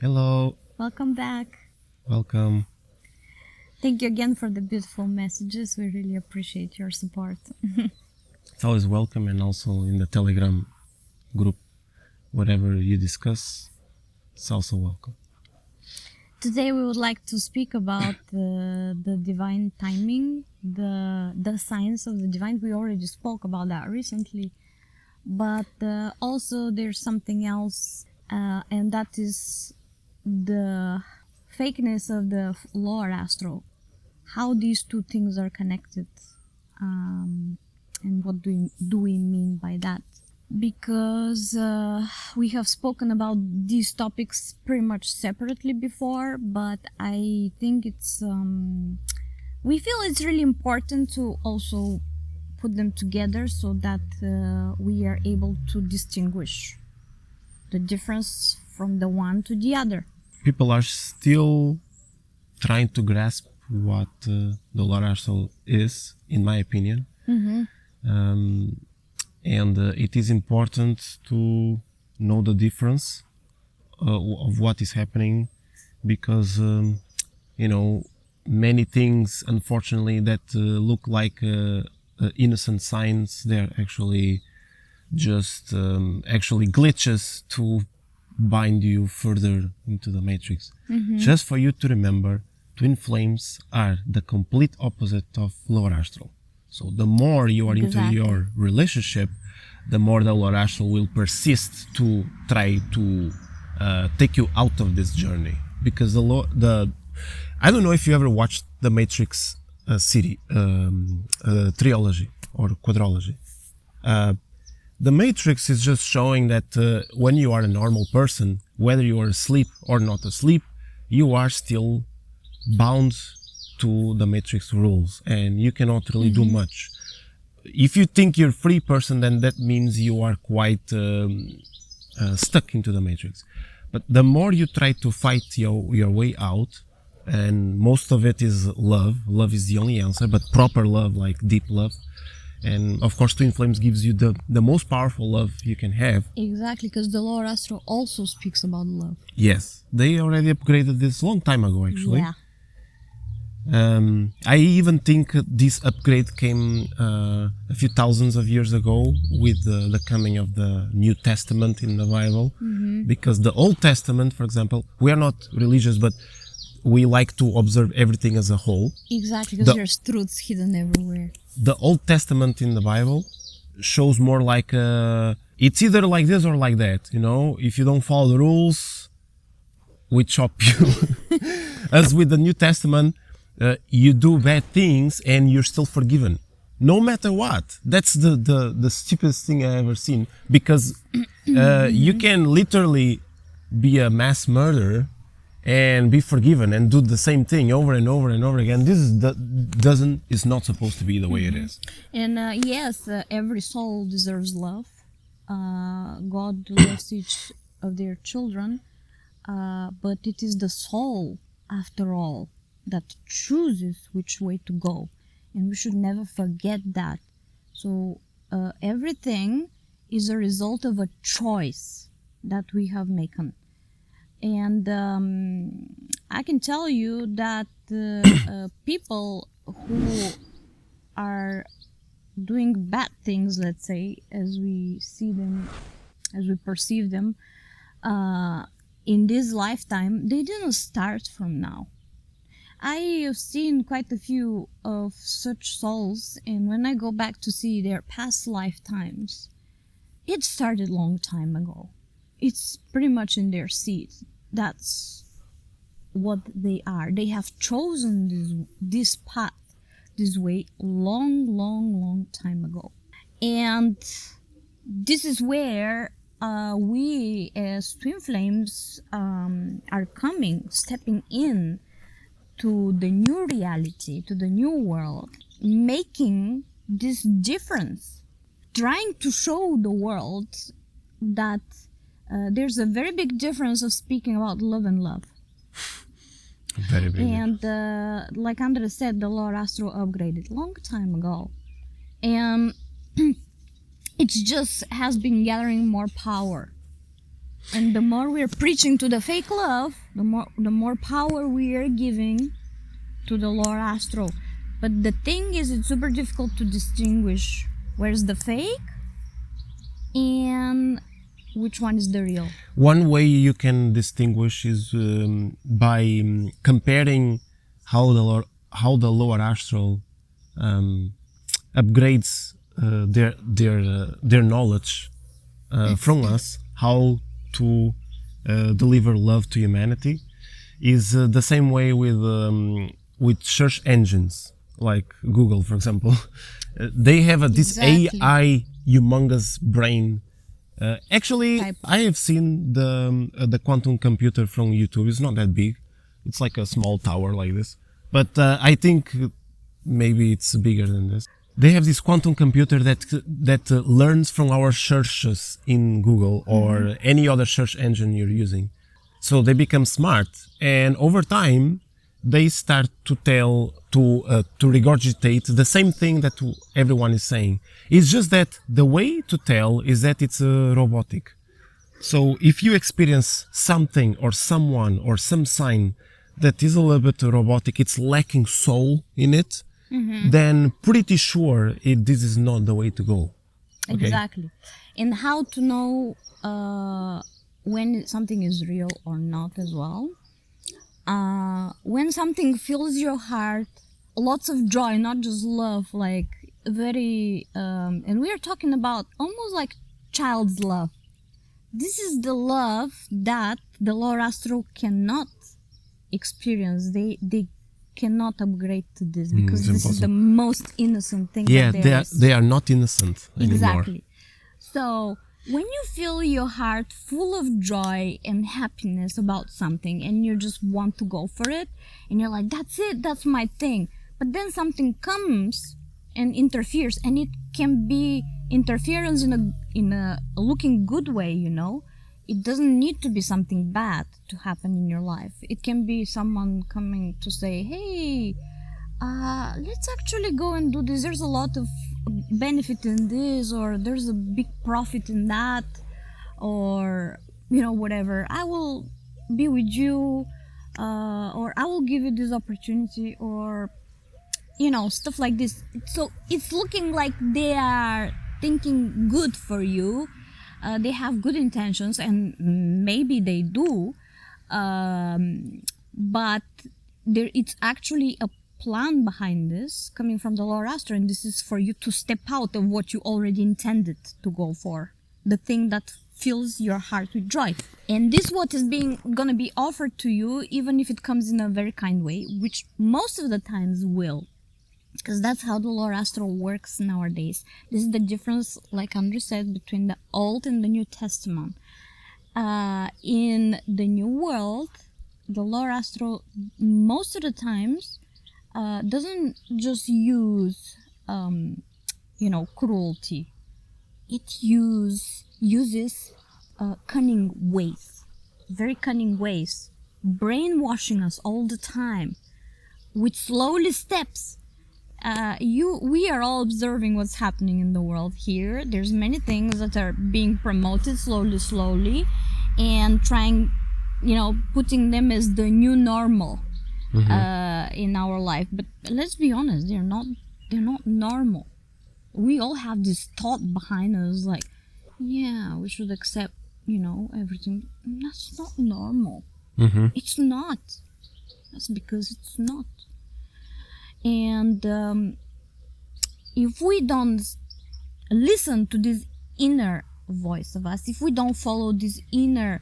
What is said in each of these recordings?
Hello, Welcome back. welcome. Thank you again for the beautiful messages. We really appreciate your support. It's always welcome, and also in the Telegram group, whatever you discuss, it's also welcome. Today we would like to speak about the divine timing, the science of the divine. We already spoke about that recently, but also there's something else, and that is the fakeness of the lower astral. How these two things are connected, and what do we mean by that? Because we have spoken about these topics pretty much separately before, but I think we feel it's really important to also put them together so that we are able to distinguish the difference from the one to the other. People are still trying to grasp what the lower astral is, in my opinion. And it is important to know the difference of what is happening, because many things, unfortunately, that look like innocent signs, they're actually just actually glitches to bind you further into the matrix. Just for you to remember, twin flames are the complete opposite of lower astral. So the more you are into your relationship, the more the lower astral will persist to try to take you out of this journey. Because I don't know if you ever watched the Matrix trilogy or quadrilogy. The Matrix is just showing that when you are a normal person, whether you are asleep or not asleep, you are still bound to the Matrix rules, and you cannot really do much. If you think you're a free person, then that means you are quite stuck into the Matrix. But the more you try to fight your way out, and most of it is love is the only answer, but proper love, like deep love. And of course, Twin Flames gives you the most powerful love you can have. Exactly, because the lower astral also speaks about love. Yes, they already upgraded this long time ago, actually. Yeah. I even think this upgrade came a few thousands of years ago with the coming of the New Testament in the Bible. Because the Old Testament, for example, we are not religious, but we like to observe everything as a whole. Exactly, because there's truths hidden everywhere. The Old Testament in the Bible shows more like it's either like this or like that. If you don't follow the rules, we chop you. As with the New Testament, you do bad things and you're still forgiven, no matter what. That's the stupidest thing I ever seen, because you can literally be a mass murderer and be forgiven and do the same thing over and over and over again. This is not supposed to be the way it is. And yes, every soul deserves love. God loves each of their children, but it is the soul, after all, that chooses which way to go, and we should never forget that. So everything is a result of a choice that we have made. And I can tell you that people who are doing bad things, let's say, as we see them, as we perceive them, in this lifetime, they didn't start from now. I have seen quite a few of such souls, and when I go back to see their past lifetimes, it started a long time ago. It's pretty much in their seed. That's what they are. They have chosen this path, this way, long time ago. And this is where we as Twin Flames are stepping in to the new reality, to the new world, making this difference, trying to show the world that there's a very big difference of speaking about love and love. Very big. And like Andres said, the lower astral upgraded long time ago, and it just has been gathering more power. And the more we're preaching to the fake love, the more power we are giving to the lower astral. But the thing is, it's super difficult to distinguish where's the fake and which one is the real. One way you can distinguish is by comparing how the lower astral upgrades their knowledge from us, how to deliver love to humanity. Is the same way with search engines like Google, for example. They have this Exactly. AI humongous brain. Actually, Type. I have seen the quantum computer from YouTube. It's not that big. It's like a small tower like this. But I think maybe it's bigger than this. They have this quantum computer that learns from our searches in Google or any other search engine you're using. So they become smart, and over time they start to to regurgitate the same thing that everyone is saying. It's just that the way to tell is that it's robotic. So if you experience something or someone or some sign that is a little bit robotic, it's lacking soul in it, then pretty sure this is not the way to go. Okay? Exactly. And how to know when something is real or not as well. When something fills your heart, lots of joy, not just love, like very, and we are talking about almost like child's love. This is the love that the lower astral cannot experience. They cannot upgrade to this because it's this is the impossible. most innocent thing Yeah, that there is. they are not innocent anymore. Exactly. So when you feel your heart full of joy and happiness about something and you just want to go for it and you're like, that's it, that's my thing. But then something comes and interferes, and it can be interference in a looking good way, you know. It doesn't need to be something bad to happen in your life. It can be someone coming to say, hey, let's actually go and do this. There's a lot of benefit in this, or there's a big profit in that, or, you know, whatever. I will be with you, or I will give you this opportunity, or, you know, stuff like this. So it's looking like they are thinking good for you. They have good intentions, and maybe they do, but it's actually a plan behind this coming from the lower astral, and this is for you to step out of what you already intended to go for, the thing that fills your heart with joy. And this what is gonna be offered to you, even if it comes in a very kind way, which most of the times will, because that's how the lower astral works nowadays. This is the difference, like Andrew said, between the Old and the New Testament. In the New World, the lower astral most of the times doesn't just use cruelty. It uses cunning ways, very cunning ways, brainwashing us all the time with slowly steps. We are all observing what's happening in the world here. There's many things that are being promoted slowly, and trying, putting them as the new normal in our life. But let's be honest, they're not normal. We all have this thought behind us, like, yeah, we should accept, everything. That's not normal. It's not. That's because it's not. And if we don't listen to this inner voice of us, if we don't follow this inner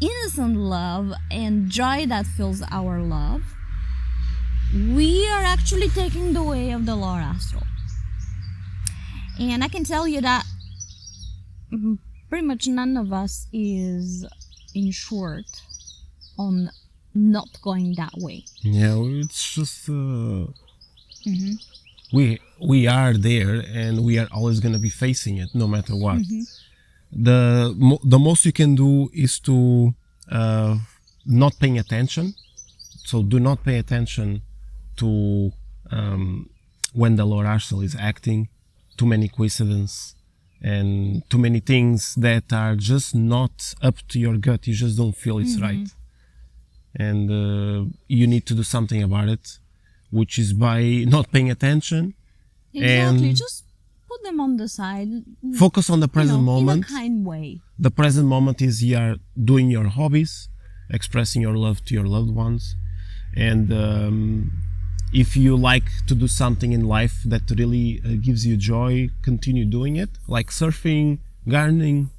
innocent love and joy that fills our love, we are actually taking the way of the lower astral. And I can tell you that pretty much none of us is insured on not going that way. Yeah, it's just we are there, and we are always going to be facing it, no matter what. The most you can do is to not paying attention. So do not pay attention to when the lower astral is acting. Too many coincidences, and too many things that are just not up to your gut. You just don't feel it's right, and you need to do something about it, which is by not paying attention. Exactly. And Just put them on the side. focus on the present moment. In a kind way. The present moment is you are doing your hobbies, expressing your love to your loved ones, and if you like to do something in life that really gives you joy, continue doing it, like surfing, gardening,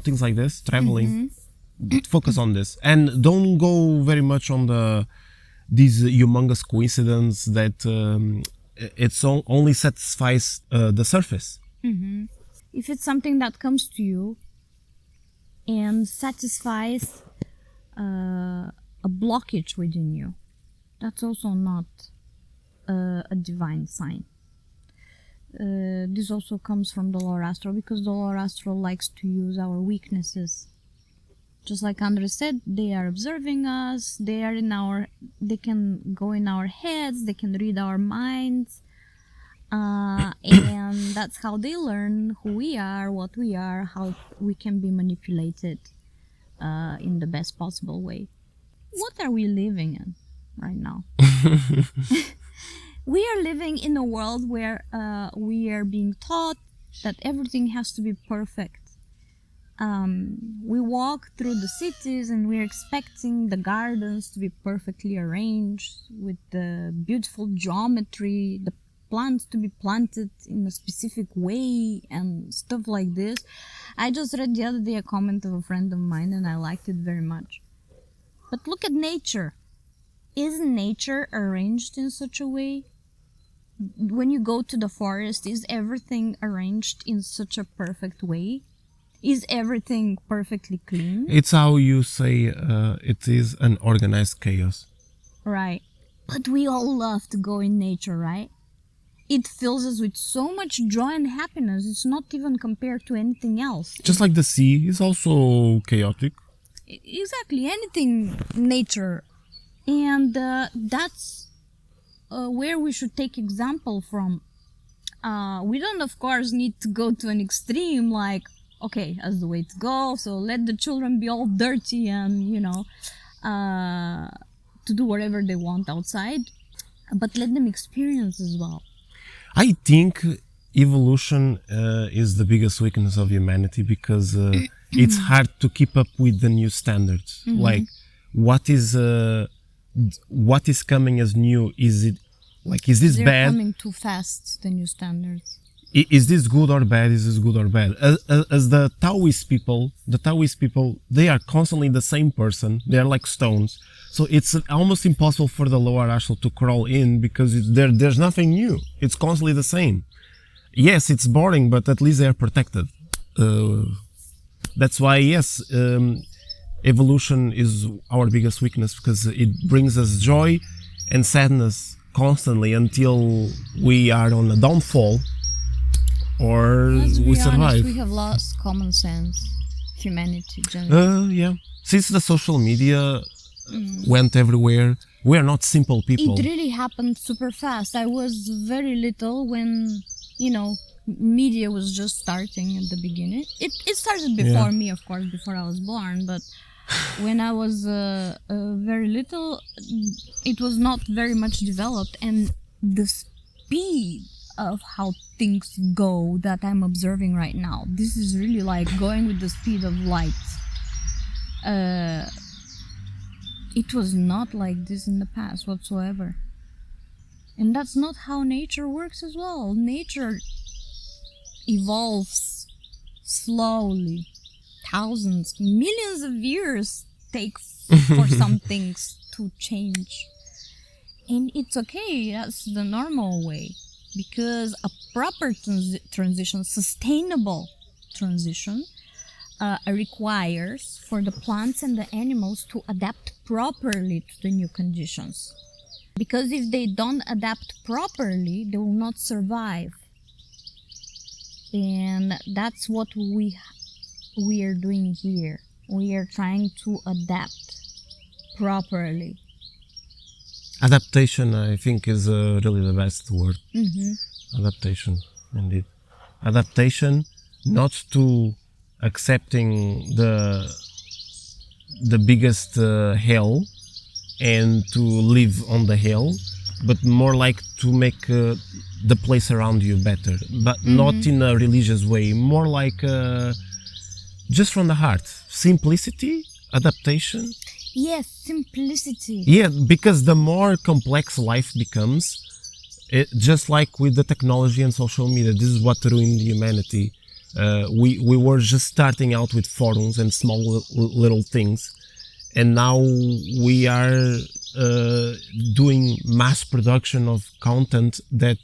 things like this, traveling. Focus on this, and don't go very much on these humongous coincidence that only satisfies the surface. If it's something that comes to you and satisfies a blockage within you, that's also not a divine sign. This also comes from the lower astral, because the lower astral likes to use our weaknesses. Just like Andre said, they are observing us, they can go in our heads, they can read our minds, and that's how they learn who we are, what we are, how we can be manipulated in the best possible way. What are we living in right now? We are living in a world where we are being taught that everything has to be perfect. We walk through the cities and we're expecting the gardens to be perfectly arranged with the beautiful geometry, the plants to be planted in a specific way and stuff like this. I just read the other day a comment of a friend of mine and I liked it very much. But look at nature. Is nature arranged in such a way? When you go to the forest, is everything arranged in such a perfect way? Is everything perfectly clean? It's how you say it is an organized chaos. Right. But we all love to go in nature, right? It fills us with so much joy and happiness. It's not even compared to anything else. Just like the sea is also chaotic. Exactly. Anything nature. And that's where we should take example from. We don't, of course, need to go to an extreme like, okay, that's the way to go, so let the children be all dirty and, to do whatever they want outside, but let them experience as well. I think evolution is the biggest weakness of humanity, because it's hard to keep up with the new standards. Like, what is coming as new? Is this They're bad? coming too fast, the new standards. Is this good or bad? Is this good or bad? As the Taoist people, they are constantly the same person. They are like stones. So it's almost impossible for the lower astral to crawl in, because there's nothing new. It's constantly the same. Yes, it's boring, but at least they are protected. That's why, yes, evolution is our biggest weakness, because it brings us joy and sadness constantly until we are on a downfall, or Let's we be survive. honest, we have lost common sense, humanity generally. Yeah. Since the social media went everywhere, we are not simple people. It really happened super fast. I was very little when, media was just starting at the beginning. It started before me, of course, before I was born, but when I was very little, it was not very much developed, and the speed of how things go that I'm observing right now, this is really like going with the speed of light. It was not like this in the past whatsoever, and that's not how nature works as well. Nature evolves slowly. Thousands, millions of years take for some things to change, and it's okay. That's the normal way, because a proper transition, sustainable transition, requires for the plants and the animals to adapt properly to the new conditions, because if they don't adapt properly, they will not survive. And that's what we are doing here. We are trying to adapt properly. Adaptation, I think, is really the best word. Adaptation, indeed. Adaptation not to accepting the biggest hell and to live on the hell, but more like to make the place around you better, but not in a religious way, more like just from the heart. Simplicity, adaptation. Yes, simplicity. Yeah, because the more complex life becomes, just like with the technology and social media, this is what ruined humanity. We were just starting out with forums and small little things, and now we are doing mass production of content that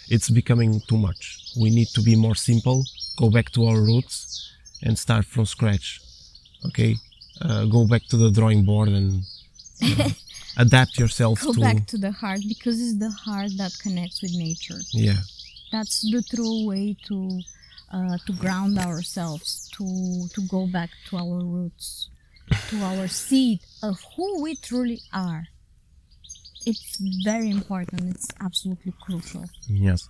it's becoming too much. We need to be more simple, go back to our roots, and start from scratch. Okay, go back to the drawing board and adapt yourself Go to. back to the heart, because it's the heart that connects with nature. Yeah, That's the true way to ground ourselves, to go back to our roots, to our seed of who we truly are. It's very important. It's absolutely crucial yes.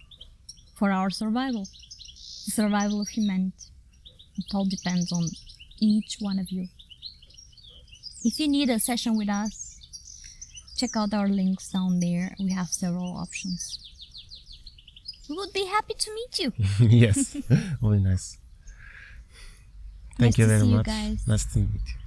for our survival, the survival of humanity. It all depends on each one of you. If you need a session with us, check out our links down there. We have several options. We would be happy to meet you. Yes, really nice. Thank Nice you to very see you much. guys. Nice to meet you.